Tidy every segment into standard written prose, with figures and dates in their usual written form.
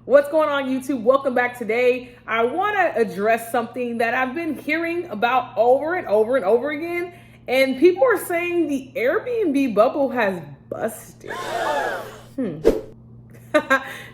What's going on, YouTube? Welcome back. Today I want to address something that I've been hearing about over and over again, and people are saying the Airbnb bubble has busted.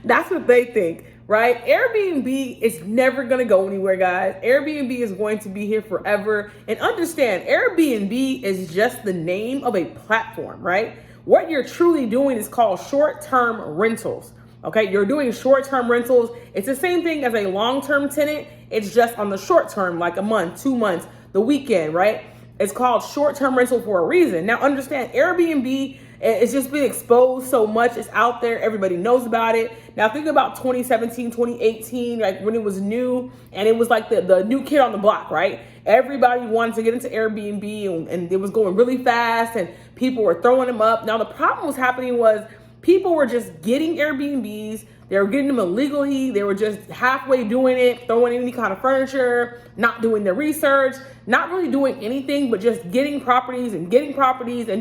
That's what they think, right? Airbnb is never going to go anywhere, guys. Airbnb is going to be here forever. And understand, Airbnb is just the name of a platform, right? What you're truly doing is called short-term rentals. Okay, you're doing short-term rentals. It's the same thing as a long-term tenant. It's just on the short term, like a month, 2 months, the weekend, right? It's called short-term rental for a reason. Now understand, Airbnb, it's just been exposed so much. It's out there. Everybody knows about it. Now think about 2017, 2018, like when it was new and it was like the new kid on the block, right? Everybody wanted to get into Airbnb and it was going really fast and people were throwing them up. Now the problem was happening was people were just getting Airbnbs. They were getting them illegally. They were just halfway doing it, throwing any kind of furniture, not doing their research, not really doing anything, but just getting properties and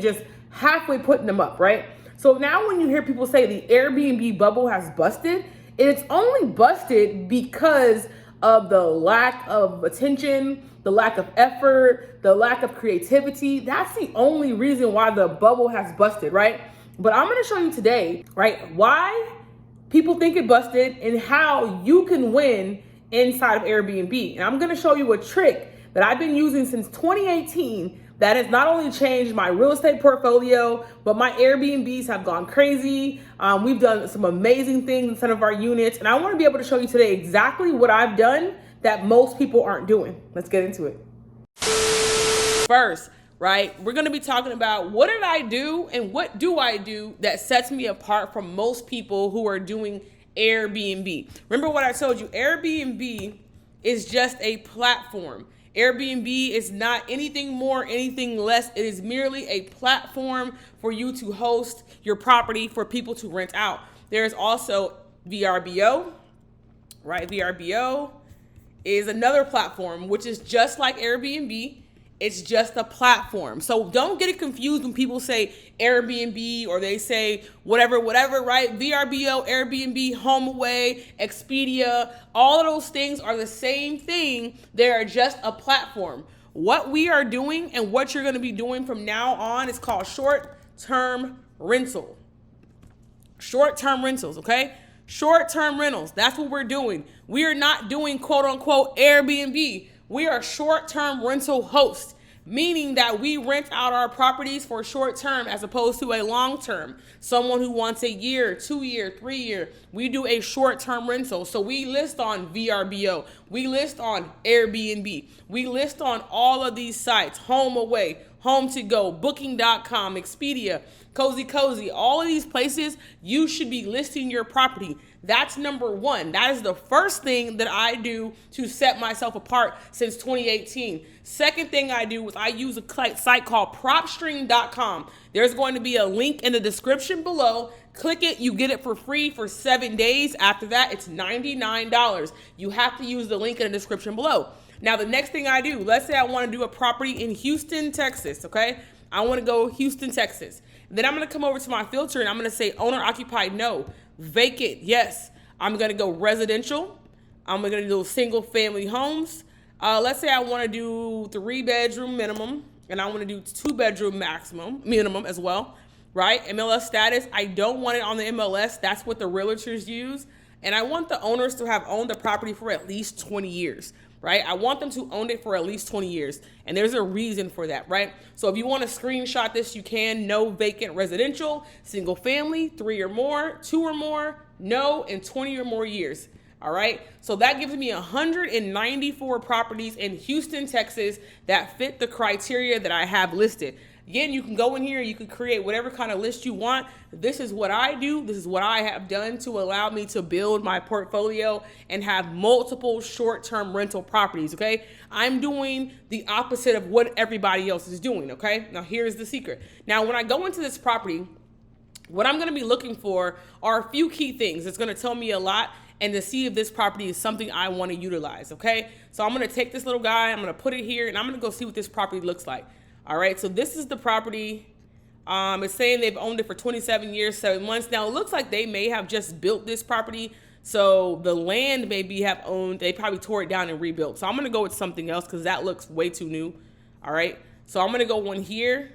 just halfway putting them up, right? So now when you hear people say the Airbnb bubble has busted, it's only busted because of the lack of attention, the lack of effort, the lack of creativity. That's the only reason why the bubble has busted, right? But I'm gonna show you today, right, why people think it busted and how you can win inside of Airbnb. And I'm gonna show you a trick that I've been using since 2018 that has not only changed my real estate portfolio, but my Airbnbs have gone crazy. We've done some amazing things in some of our units. And I wanna be able to show you today exactly what I've done that most people aren't doing. Let's get into it. First, right, we're gonna be talking about what did I do and what do I do that sets me apart from most people who are doing Airbnb. Remember what I told you, Airbnb is just a platform. Airbnb is not anything more, anything less. It is merely a platform for you to host your property for people to rent out. There's also VRBO, right? VRBO is another platform, which is just like Airbnb. It's just a platform. So don't get it confused when people say Airbnb or they say whatever, right? VRBO, Airbnb, HomeAway, Expedia, all of those things are the same thing. They're just a platform. What we are doing and what you're going to be doing from now on is called short-term rental. Short-term rentals, okay? Short-term rentals. That's what we're doing. We are not doing quote unquote Airbnb. We are short-term rental hosts, meaning that we rent out our properties for short-term as opposed to a long-term. Someone who wants a year, 2 year, 3 year, we do a short-term rental. So we list on VRBO, we list on Airbnb, we list on all of these sites, HomeAway, Home2Go, Booking.com, Expedia, Cozy, all of these places, you should be listing your property. That's number one. That is the first thing that I do to set myself apart since 2018. Second thing I do is I use a site called PropStream.com. There's going to be a link in the description below. Click it, you get it for free for 7 days. After that, it's $99. You have to use the link in the description below. Now, the next thing I do, let's say I want to do a property in Houston, Texas, okay? I want to go Houston, Texas. Then I'm going to come over to my filter and I'm going to say owner occupied, no. Vacant, yes. I'm going to go residential. I'm going to do single family homes. Let's say I want to do 3-bedroom minimum and I want to do 2-bedroom minimum as well, right? MLS status, I don't want it on the MLS. That's what the realtors use. And I want the owners to have owned the property for at least 20 years. Right? I want them to own it for at least 20 years. And there's a reason for that, right? So if you want to screenshot this, you can. No vacant residential, single family, 3 or more, 2 or more, no, and 20 or more years. All right. So that gives me 194 properties in Houston, Texas that fit the criteria that I have listed. Again, you can go in here, you can create whatever kind of list you want. This is what I do. This is what I have done to allow me to build my portfolio and have multiple short-term rental properties, okay? I'm doing the opposite of what everybody else is doing, okay? Now, here's the secret. Now, when I go into this property, what I'm gonna be looking for are a few key things. It's gonna tell me a lot and to see if this property is something I wanna utilize, okay? So I'm gonna take this little guy, I'm gonna put it here, and I'm gonna go see what this property looks like. All right, so this is the property. It's saying they've owned it for 27 years, 7 months. Now, it looks like they may have just built this property So the land maybe have owned, they probably tore it down and rebuilt. So I'm going to go with something else because that looks way too new. All right. So I'm going to go one here.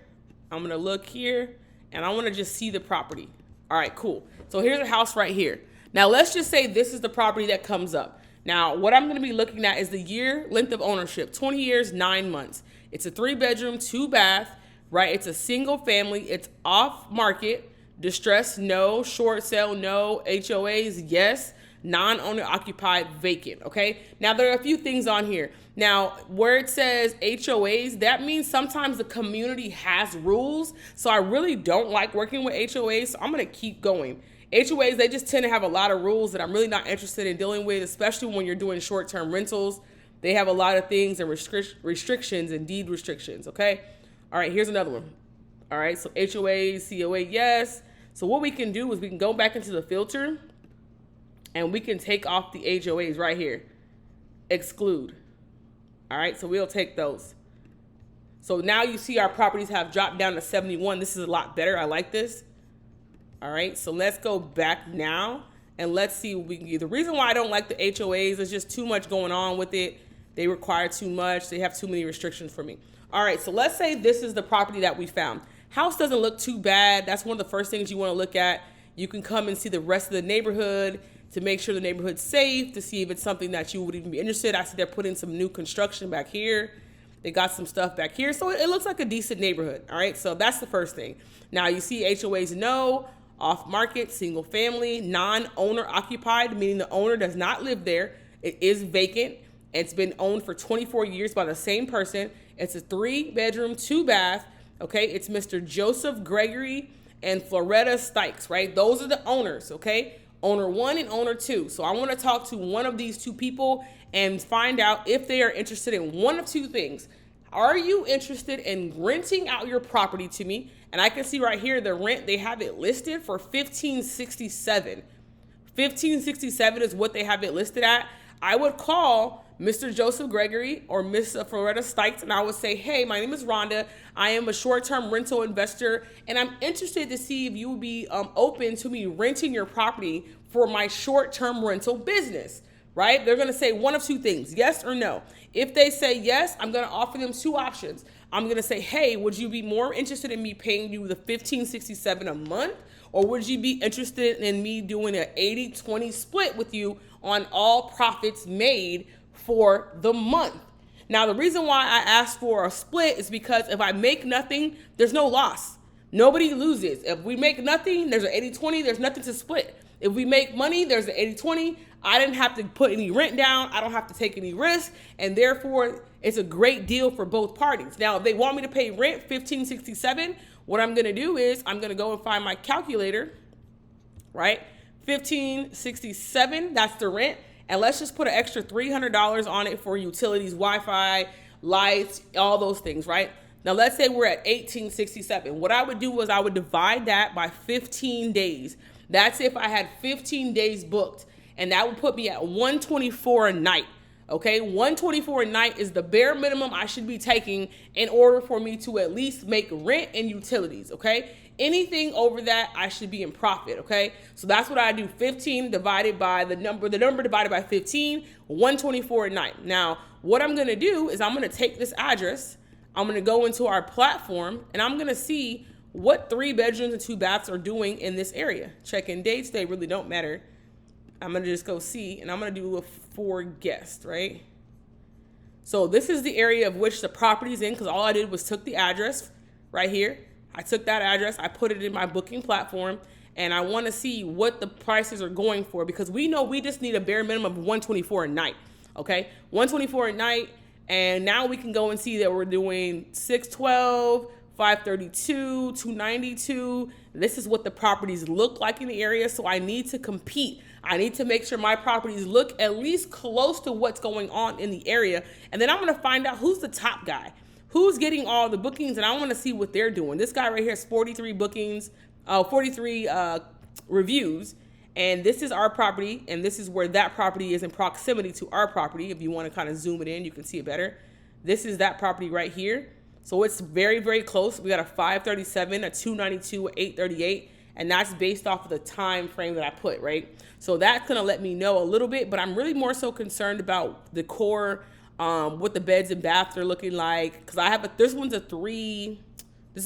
I'm going to look here and I want to just see the property. All right, cool. So here's a house right here. Now let's just say this is the property that comes up. Now what I'm going to be looking at is the year length of ownership, 20 years, 9 months. It's a 3-bedroom, 2-bath, right? It's a single family. It's off market. Distress, no. Short sale, no. HOAs, yes. Non-owner occupied, vacant, okay? Now, there are a few things on here. Now, where it says HOAs, that means sometimes the community has rules, so I really don't like working with HOAs, so I'm going to keep going. HOAs, they just tend to have a lot of rules that I'm really not interested in dealing with, especially when you're doing short-term rentals. They have a lot of things and restrictions and deed restrictions, okay? All right, here's another one. All right, so HOAs, COA, yes. So what we can do is we can go back into the filter and we can take off the HOAs right here. Exclude. All right, so we'll take those. So now you see our properties have dropped down to 71. This is a lot better. I like this. All right, so let's go back now and let's see what we can do. The reason why I don't like the HOAs is just too much going on with it. They require too much. They have too many restrictions for me. All right, so let's say this is the property that we found. House doesn't look too bad. That's one of the first things you want to look at. You can come and see the rest of the neighborhood to make sure the neighborhood's safe, to see if it's something that you would even be interested. I see they're putting some new construction back here. They got some stuff back here. So it looks like a decent neighborhood. All right, so that's the first thing. Now you see HOAs, no. Off market, single family, non-owner occupied, meaning the owner does not live there. It is vacant. It's been owned for 24 years by the same person. It's a 3-bedroom, 2-bath. Okay, it's Mr. Joseph Gregory and Floretta Stykes, right? Those are the owners, okay? Owner 1 and owner 2. So I want to talk to one of these two people and find out if they are interested in one of two things. Are you interested in renting out your property to me? And I can see right here the rent, they have it listed for $1,567. $1,567 is what they have it listed at. I would call Mr. Joseph Gregory or Miss Floretta Stykes, and I would say, hey, my name is Rhonda. I am a short-term rental investor, and I'm interested to see if you would be open to me renting your property for my short-term rental business, right? They're going to say one of two things, yes or no. If they say yes, I'm going to offer them two options. I'm going to say, hey, would you be more interested in me paying you the $1,567 a month? Or would you be interested in me doing an 80-20 split with you on all profits made for the month? Now, the reason why I asked for a split is because if I make nothing, there's no loss. Nobody loses. If we make nothing, there's an 80-20, there's nothing to split. If we make money, there's an 80-20. I didn't have to put any rent down. I don't have to take any risk. And therefore, it's a great deal for both parties. Now, if they want me to pay rent, $1,567, what I'm going to do is I'm going to go and find my calculator, right? $1,567, that's the rent. And let's just put an extra $300 on it for utilities, Wi-Fi, lights, all those things, right? Now, let's say we're at $1,867. What I would do is I would divide that by 15 days. That's if I had 15 days booked. And that would put me at $124 a night. Okay, $124 a night is the bare minimum I should be taking in order for me to at least make rent and utilities. Okay, anything over that, I should be in profit. Okay, so that's what I do. 15 divided by the number divided by 15, $124 a night. Now, what I'm gonna do is I'm gonna take this address, I'm gonna go into our platform, and I'm gonna see what 3 bedrooms and 2 baths are doing in this area. Check-in dates, they really don't matter. I'm going to just go see, and I'm going to do a for guest, right? So this is the area of which the property's in, because all I did was took the address right here. I took that address, I put it in my booking platform, and I want to see what the prices are going for, because we know we just need a bare minimum of $124 a night, okay? $124 a night, and now we can go and see that we're doing 612, 532, 292. This is what the properties look like in the area, so I need to compete. I need to make sure my properties look at least close to what's going on in the area. And then I'm going to find out who's the top guy, who's getting all the bookings, and I want to see what they're doing. This guy right here has 43 bookings, 43 reviews, and this is our property, and this is where that property is in proximity to our property. If you want to kind of zoom it in, you can see it better. This is that property right here. So it's very, very close. We got a 537, a 292, a 838, and that's based off of the time frame that I put, right? So that's gonna let me know a little bit, but I'm really more so concerned about the core, what the beds and baths are looking like, because I have this is a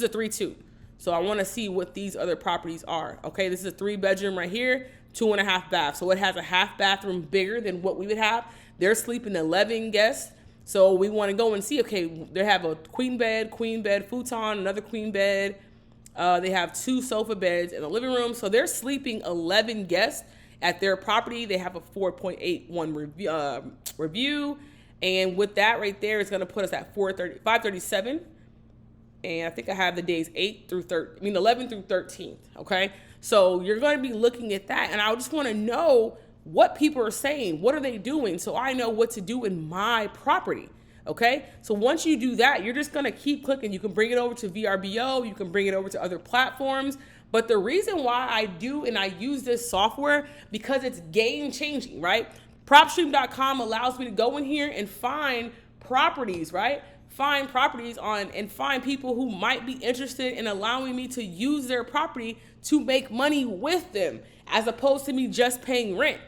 3-2. So I want to see what these other properties are. Okay, this is a 3-bedroom right here, 2.5 baths. So it has a half bathroom bigger than what we would have. They're sleeping 11 guests. So we want to go and see, okay, they have a queen bed, futon, another queen bed. They have 2 sofa beds in the living room. So they're sleeping 11 guests at their property. They have a 4.81 review. And with that right there, it's going to put us at 537. And I think I have the days 11 through 13. Okay. So you're going to be looking at that. And I just want to know what people are saying. What are they doing? So I know what to do in my property. Okay. So once you do that, you're just going to keep clicking. You can bring it over to VRBO. You can bring it over to other platforms. But the reason why I use this software, because it's game changing, right? PropStream.com allows me to go in here and find properties, right? Find properties and find people who might be interested in allowing me to use their property to make money with them, as opposed to me just paying rent.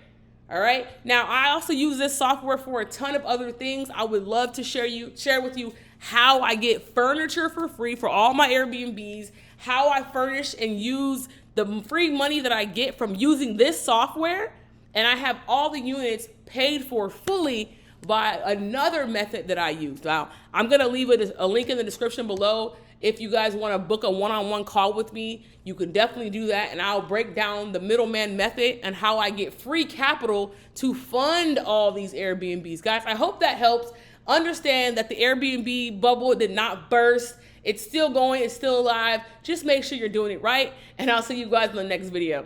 All right. Now, I also use this software for a ton of other things. I would love to share with you how I get furniture for free for all my Airbnbs, how I furnish and use the free money that I get from using this software. And I have all the units paid for fully by another method that I use. Now, I'm going to leave a link in the description below. If you guys want to book a one-on-one call with me, you can definitely do that. And I'll break down the middleman method and how I get free capital to fund all these Airbnbs. Guys, I hope that helps. Understand that the Airbnb bubble did not burst. It's still going. It's still alive. Just make sure you're doing it right. And I'll see you guys in the next video.